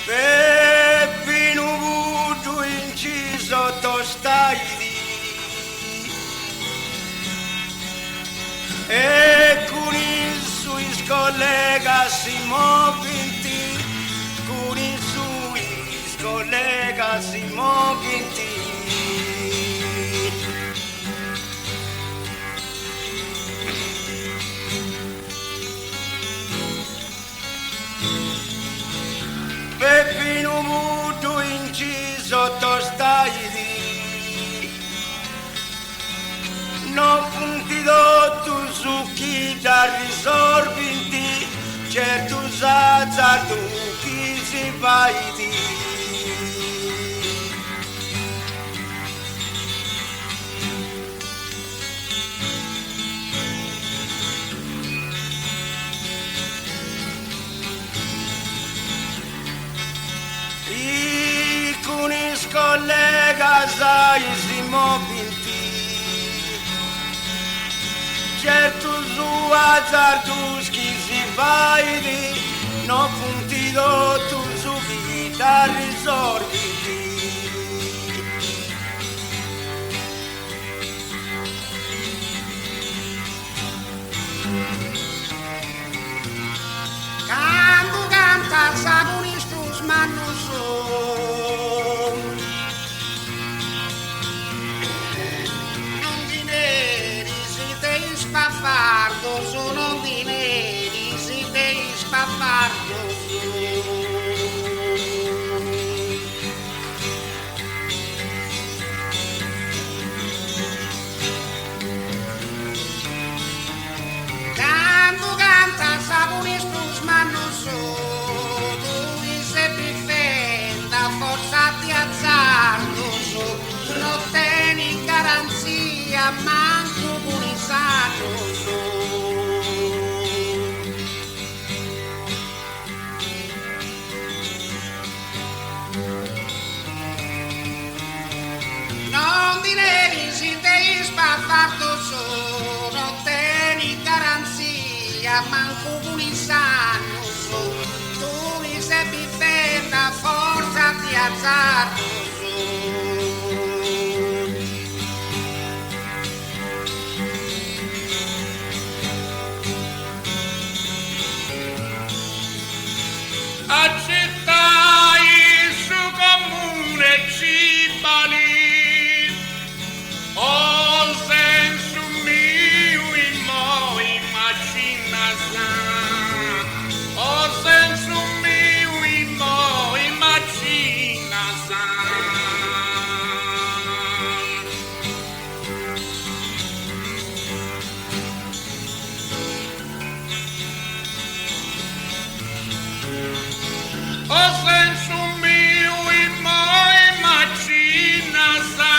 Peppino Bugiu inciso tostai e con i suoi collega si movinti, con i suoi collega si movinti. Peppino Bugiu inciso tostai no punti tu su chi da risorbinti, certo zazzardo chi si vai di. I con i collega sai si movinti, certo su azzardus chi si vai di, no punti tu su vita risorbiti. Quando canta sagonistus ma non so, non di neri si te spaffardo su, non di neri si te spaffardo su. Quando canta sagonistus ma non so, lui se difenda forza di azzardo su, non tieni garanzia manco buonizzato su. Non di neri si te spaffardo su, non tieni garanzia manco buonizzato su, tu mi sei difenda forza di azzardo su. accettai il suo comune cibali, o senso mio in moi macina sa, o senso mio in moi macina sa. O senso mio in moi macina sa,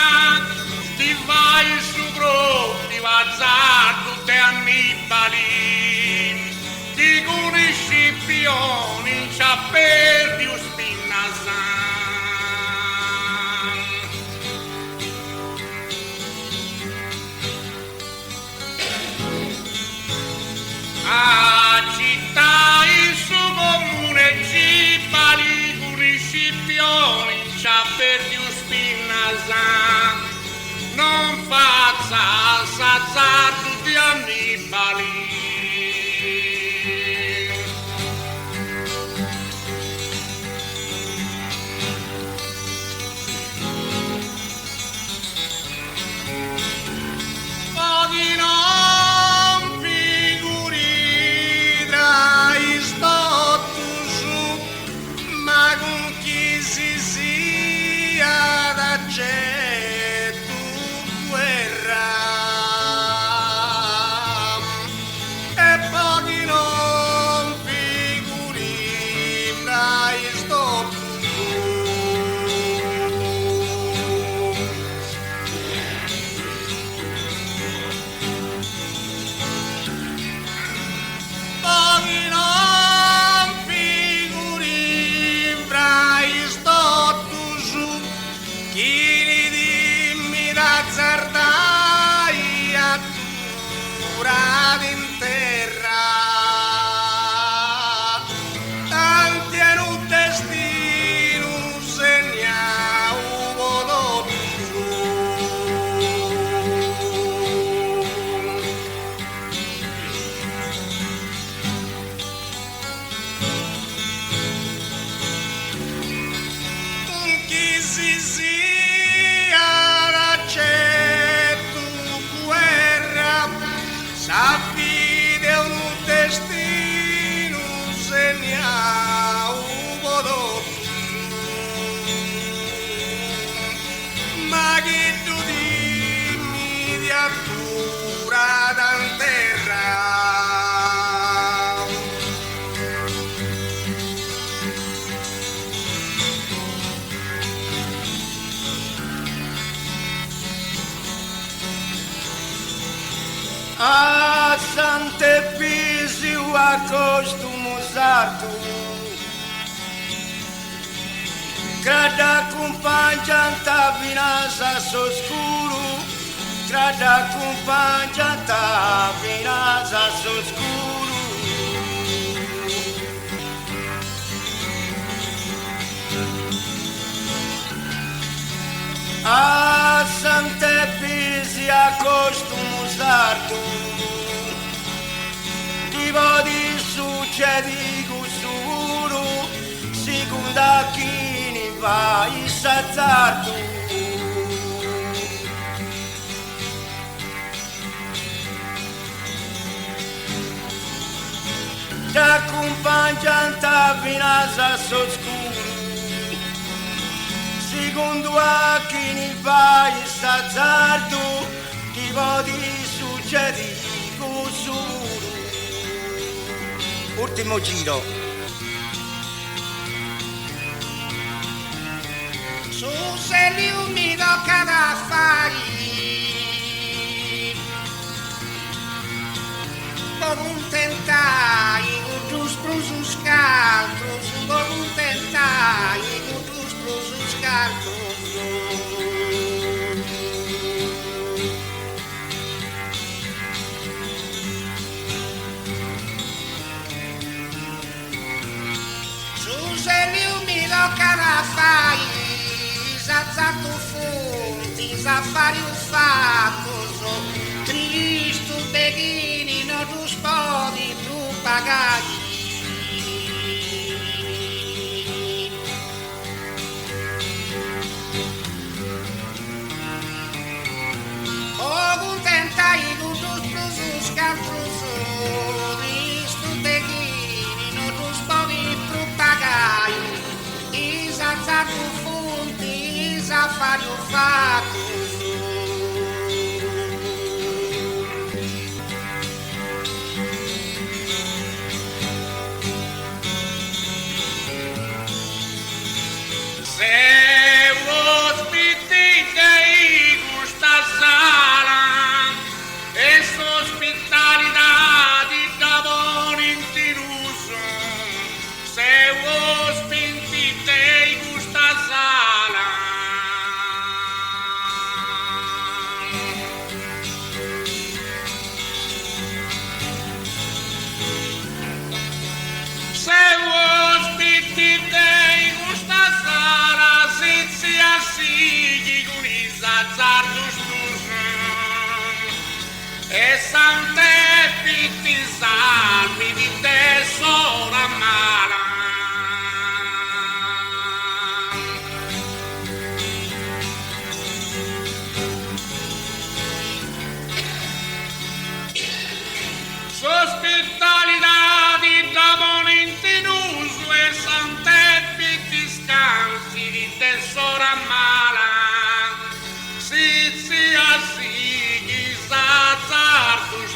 ti vai su gruppi vazzardo te annibali, ti cuni scipioni c'ha perdi o spinna sa. A città il suo comune cibali cuni scipioni c'ha perdi o spinna sa, non faccia sazzardo di annibali. O di non figuri sia l'accetto guerra, sa fide un destino segnato ma che tu dimmi di altura da terra. A Sante Pisi a costumo sarto, grada accompagnata vinasa soskuru, grada accompagnata vinasa soskuru. A Sante Pisi a costumo sarto, tipo di succedi cusuru, seconda chi ne va in sazzardo. T'accompagnata vinasa soskuru, secondo a chi ne va in sazzardo, tipo di succedi cusuru. Ultimo giro. Su se li umido cada fari, un tentai, un prusus caltros, un tentai, un prusus caltros. Su se li umido cada fari, zazzato fonti, zaffari uffacoso, Cristo beghini, non tu spodi, tu pagai. O contentai, con tu sprusus caltruso, Cristo beghini, non tu spodi, tu pagai. Zazzato fonti, zaffari uffacoso. Se ospiti che questa sala e ospitalità di buon intiruso, se ospiti che questa sala se ospiti che questa sala si assigi con i zazzardus e sante pitti salvi di tesora mala. Sospitalità di damonenti nuso e sante pitti scansi di tesora mala. Si assighi zazzardus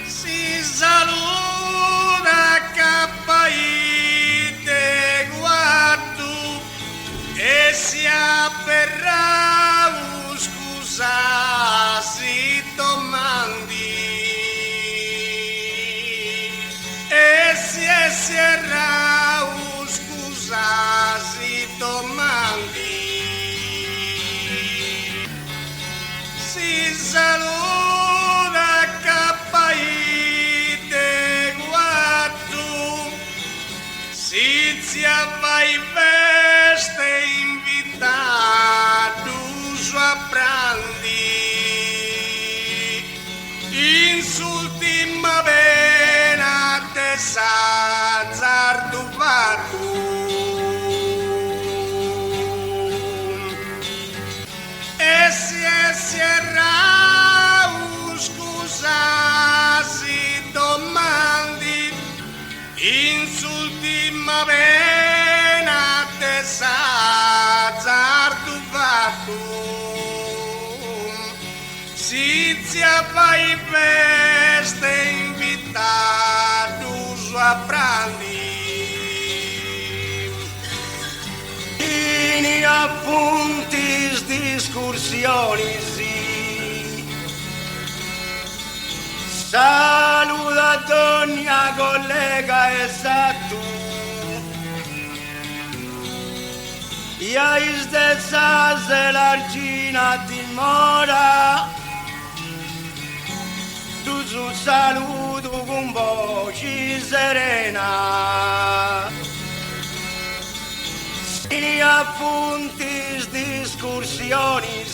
Si saluta cappaite guardo e si afferra scusa si domandi e si erra scusa si domandi si saluta cappaite guardo si vai veste invitato a brandi insulti ma bene te sazzardo Insultima pena te sazzardu fatto, si zia fai feste invitato su a brandi, in appunti discursioni sì. Saluda doña collega esatto y ahí de se l'argina dimora tu su saluto con voce serena in appunti discursioni